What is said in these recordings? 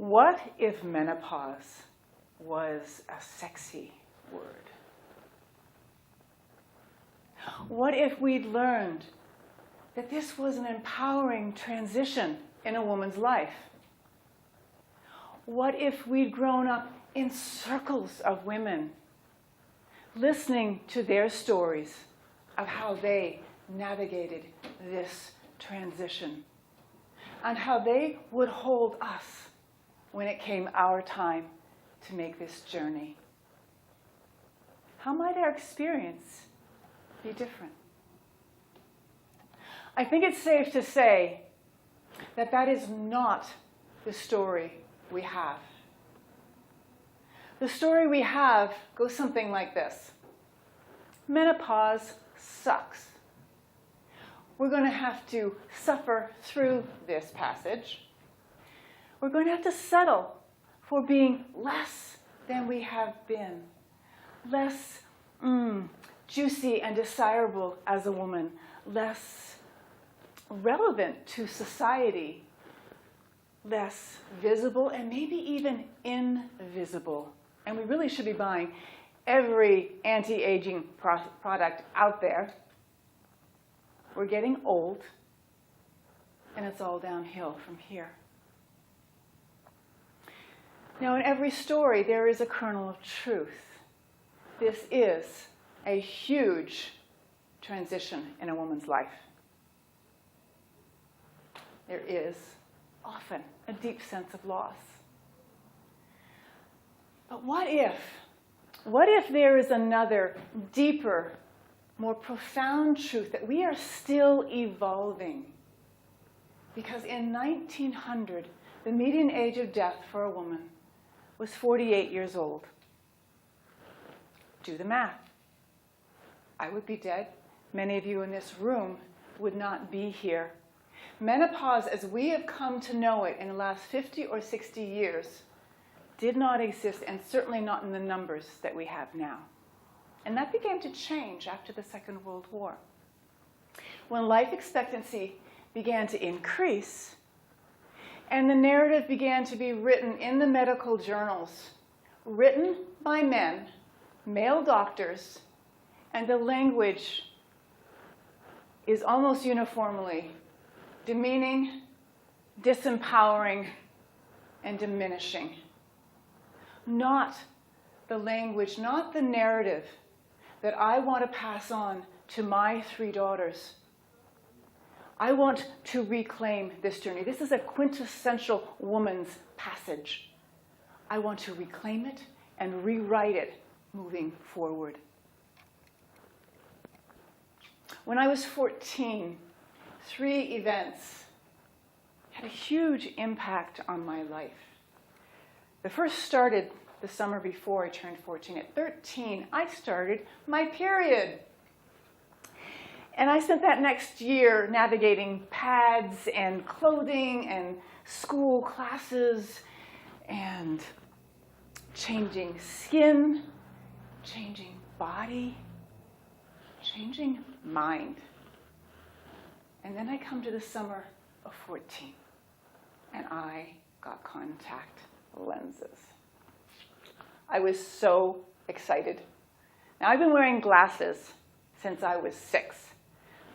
What if menopause was a sexy word? What if we'd learned that this was an empowering transition in a woman's life? What if we'd grown up in circles of women, listening to their stories of how they navigated this transition, and how they would hold us when it came our time to make this journey? How might our experience be different? I think it's safe to say that that is not the story we have. The story we have goes something like this. Menopause sucks. We're going to have to suffer through this passage. We're going to have to settle for being less than we have been, less juicy and desirable as a woman, less relevant to society, less visible, and maybe even invisible. And we really should be buying every anti-aging product out there. We're getting old, and it's all downhill from here. Now, in every story, there is a kernel of truth. This is a huge transition in a woman's life. There is often a deep sense of loss. But what if there is another, deeper, more profound truth that we are still evolving? Because in 1900, the median age of death for a woman was 48 years old. Do the math. I would be dead. Many of you in this room would not be here. Menopause, as we have come to know it in the last 50 or 60 years, did not exist, and certainly not in the numbers that we have now. And that began to change after the Second World War. When life expectancy began to increase, and the narrative began to be written in the medical journals, written by men, male doctors, and the language is almost uniformly demeaning, disempowering, and diminishing. Not the language, not the narrative that I want to pass on to my 3 daughters. I want to reclaim this journey. This is a quintessential woman's passage. I want to reclaim it and rewrite it moving forward. When I was 14, 3 events had a huge impact on my life. The first started the summer before I turned 14. At 13, I started my period. And I spent that next year navigating pads and clothing and school classes and changing skin, changing body, changing mind. And then I come to the summer of 14, and I got contact lenses. I was so excited. Now, I've been wearing glasses since I was 6.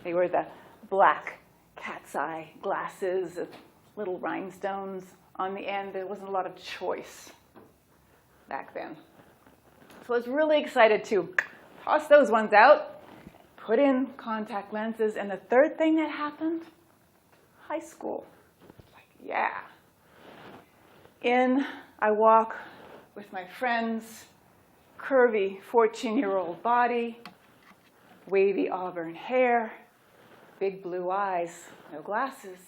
They were the black cat's eye glasses with little rhinestones on the end. There wasn't a lot of choice back then. So I was really excited to toss those ones out, put in contact lenses, and the third thing that happened, high school. Like, yeah. In I walk with my friends, curvy 14-year-old body, wavy auburn hair, big blue eyes, no glasses,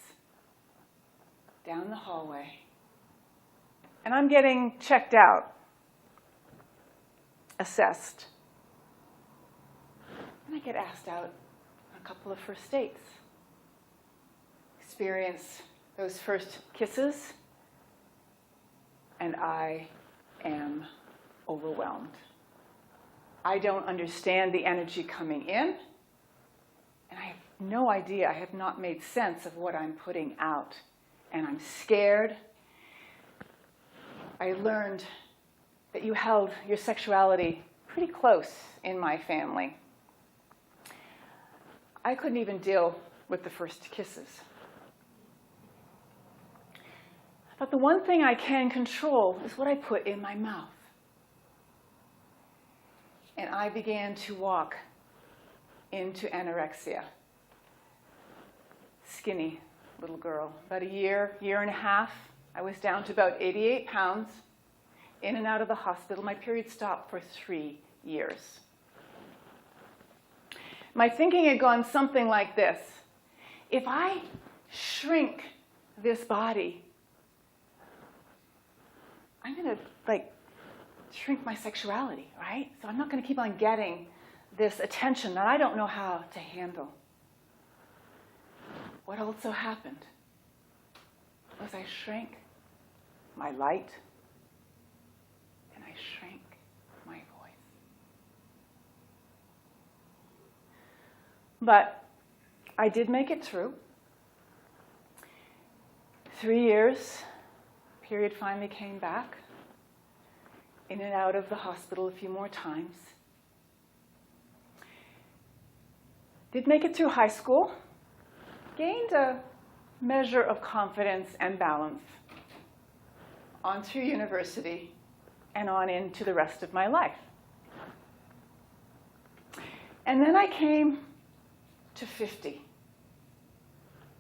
down the hallway. And I'm getting checked out, assessed. And I get asked out on a couple of first dates. Experience those first kisses, and I am overwhelmed. I don't understand the energy coming in, and I have no idea. I have not made sense of what I'm putting out. And I'm scared, I learned that you held your sexuality pretty close in my family. I couldn't even deal with the first kisses. But the one thing I can control is what I put in my mouth. And I began to walk into anorexia. Skinny little girl. About a year and a half, I was down to about 88 pounds, in and out of the hospital. My period stopped for 3 years. My thinking had gone something like this. If I shrink this body, I'm going to shrink my sexuality, right? So I'm not going to keep on getting this attention that I don't know how to handle. What also happened was I shrank my light and I shrank my voice. But I did make it through. 3 years, period finally came back. In and out of the hospital a few more times. Did make it through high school. Gained a measure of confidence and balance. On through university and on into the rest of my life. And then I came to 50.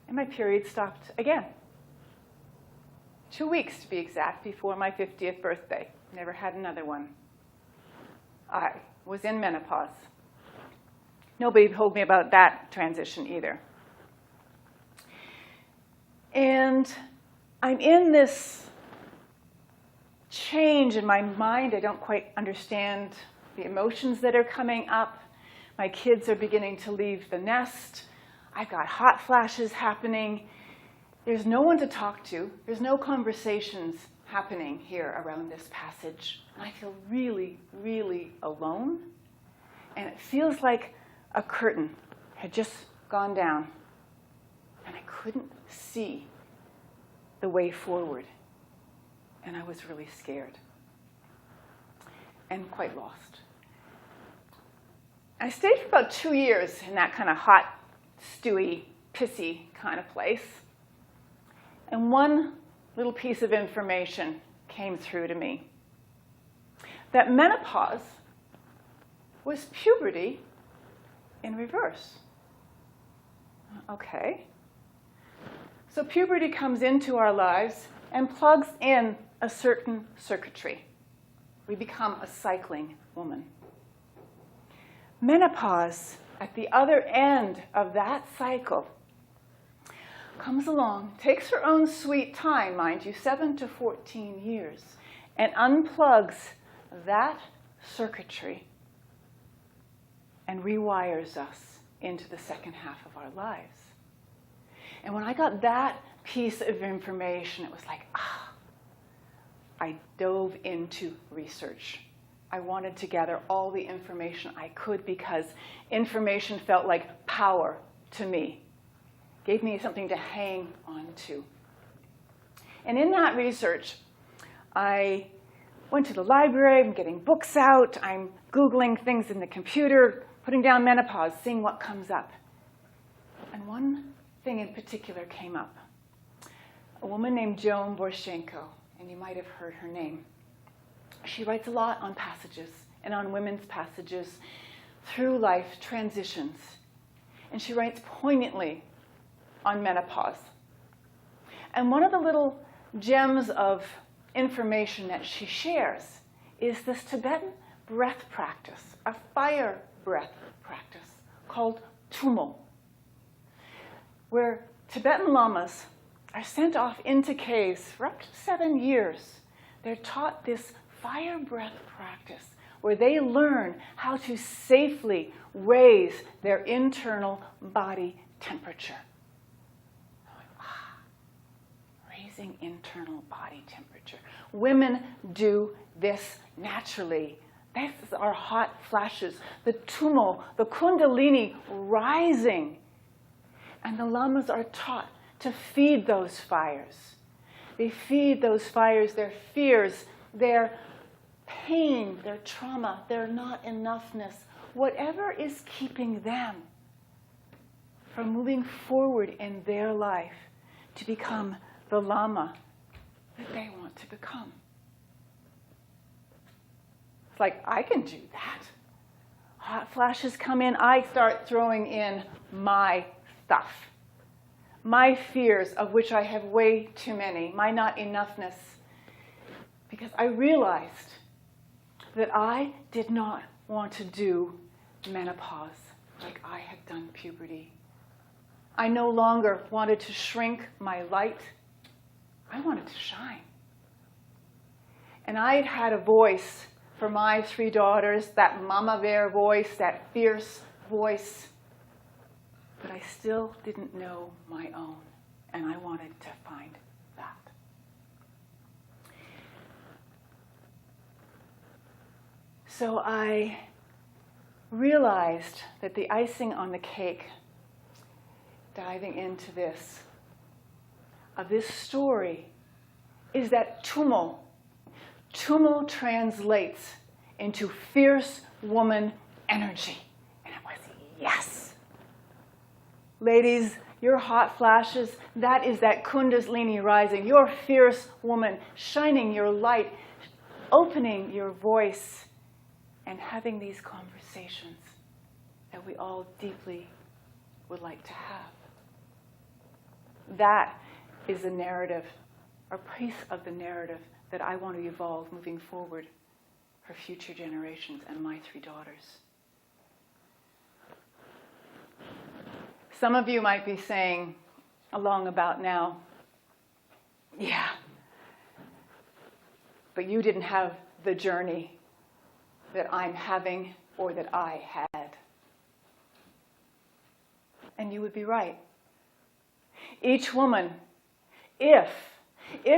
And my period stopped again. 2 weeks to be exact before my 50th birthday. Never had another one. I was in menopause. Nobody told me about that transition either. And I'm in this change in my mind. I don't quite understand the emotions that are coming up. My kids are beginning to leave the nest. I've got hot flashes happening. There's no one to talk to. There's no conversations happening here around this passage. And I feel really, really alone. And it feels like a curtain had just gone down. And I couldn't see the way forward. And I was really scared. And quite lost. I stayed for about 2 years in that kind of hot, stewy, pissy kind of place. And one little piece of information came through to me. That menopause was puberty in reverse. Okay. So puberty comes into our lives and plugs in a certain circuitry. We become a cycling woman. Menopause, at the other end of that cycle, comes along, takes her own sweet time, mind you, 7 to 14 years, and unplugs that circuitry and rewires us into the second half of our lives. And when I got that piece of information, it was like, I dove into research. I wanted to gather all the information I could because information felt like power to me. Gave me something to hang on to. And in that research, I went to the library, I'm getting books out, I'm Googling things in the computer, putting down menopause, seeing what comes up. And one thing in particular came up. A woman named Joan Borshenko, and you might have heard her name. She writes a lot on passages and on women's passages through life transitions. And she writes poignantly on menopause. And one of the little gems of information that she shares is this Tibetan breath practice, a fire breath practice called tumo, where Tibetan lamas are sent off into caves for up to 7 years. They're taught this fire breath practice where they learn how to safely raise their internal body temperature. Raising internal body temperature. Women do this naturally. This is our hot flashes, the tumo, the kundalini rising. And the lamas are taught to feed those fires. They feed those fires their fears their pain, their trauma, their not enoughness, whatever is keeping them from moving forward in their life to become the Lama that they want to become. It's like, I can do that. Hot flashes come in, I start throwing in my stuff. My fears, of which I have way too many, my not enoughness. Because I realized that I did not want to do menopause like I had done puberty. I no longer wanted to shrink my light. I wanted to shine. And I had had a voice for my 3 daughters, that mama bear voice, that fierce voice. But I still didn't know my own, and I wanted to find that. So I realized that the icing on the cake, diving into this, of this story, is that tumo. Tumo translates into fierce woman energy. And it was yes. Ladies, your hot flashes, that is that Kundalini rising, your fierce woman shining your light, opening your voice, and having these conversations that we all deeply would like to have. That is the narrative, or piece of the narrative that I want to evolve moving forward for future generations and my 3 daughters. Some of you might be saying along about now, yeah, but you didn't have the journey that I'm having or that I had. And you would be right. Each woman, if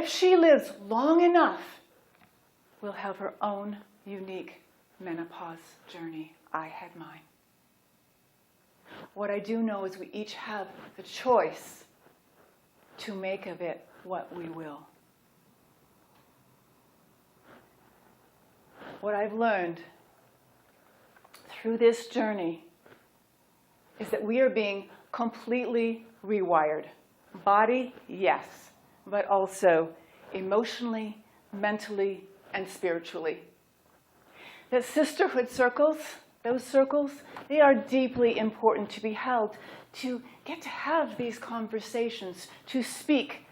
she lives long enough, will have her own unique menopause journey. I had mine. What I do know is we each have the choice to make of it what we will. What I've learned through this journey is that we are being completely rewired. Body, yes, but also emotionally, mentally, and spiritually. That sisterhood circles, those circles, they are deeply important to be held, to get to have these conversations, to speak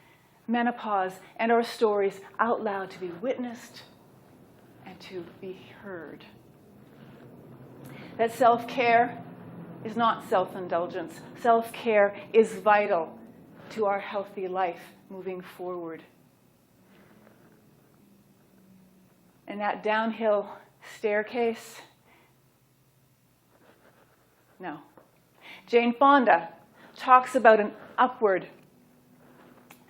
menopause and our stories out loud, to be witnessed and to be heard. That self-care is not self-indulgence. Self-care is vital to our healthy life moving forward. And that downhill staircase, no. Jane Fonda talks about an upward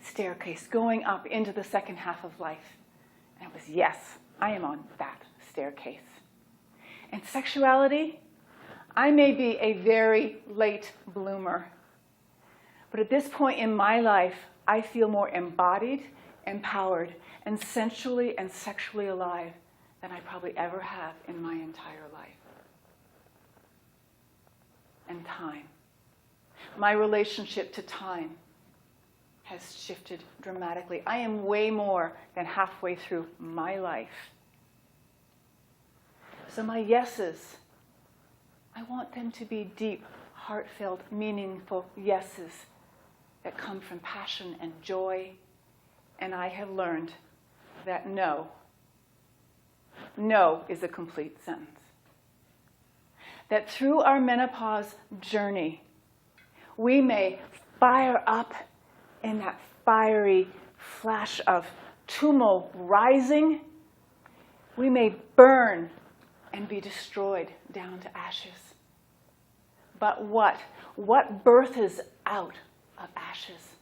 staircase going up into the second half of life. And it was, yes, I am on that staircase. And sexuality, I may be a very late bloomer. But at this point in my life, I feel more embodied, empowered, and sensually and sexually alive than I probably ever have in my entire life. And time. My relationship to time has shifted dramatically. I am way more than halfway through my life. So my yeses, I want them to be deep, heartfelt, meaningful yeses that come from passion and joy. And I have learned that no is a complete sentence. That through our menopause journey, we may fire up in that fiery flash of tumult rising. We may burn and be destroyed down to ashes. But what births out of ashes?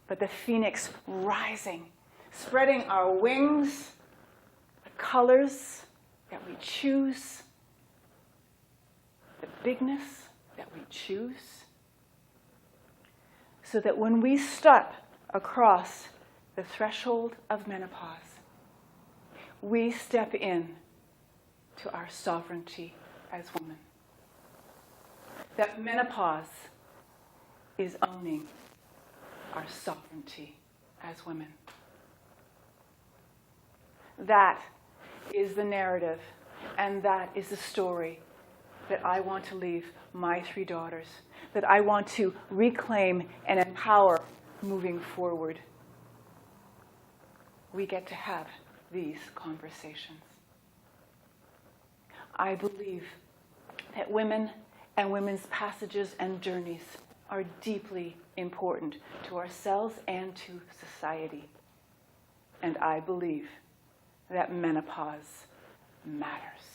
But the phoenix rising, spreading our wings, the colors that we choose, the bigness that we choose, so that when we step across the threshold of menopause, we step in to our sovereignty as women. That menopause is owning our sovereignty as women. That is the narrative, and that is the story that I want to leave my 3 daughters, that I want to reclaim and empower moving forward. We get to have these conversations. I believe that women and women's passages and journeys are deeply important to ourselves and to society. And I believe that menopause matters.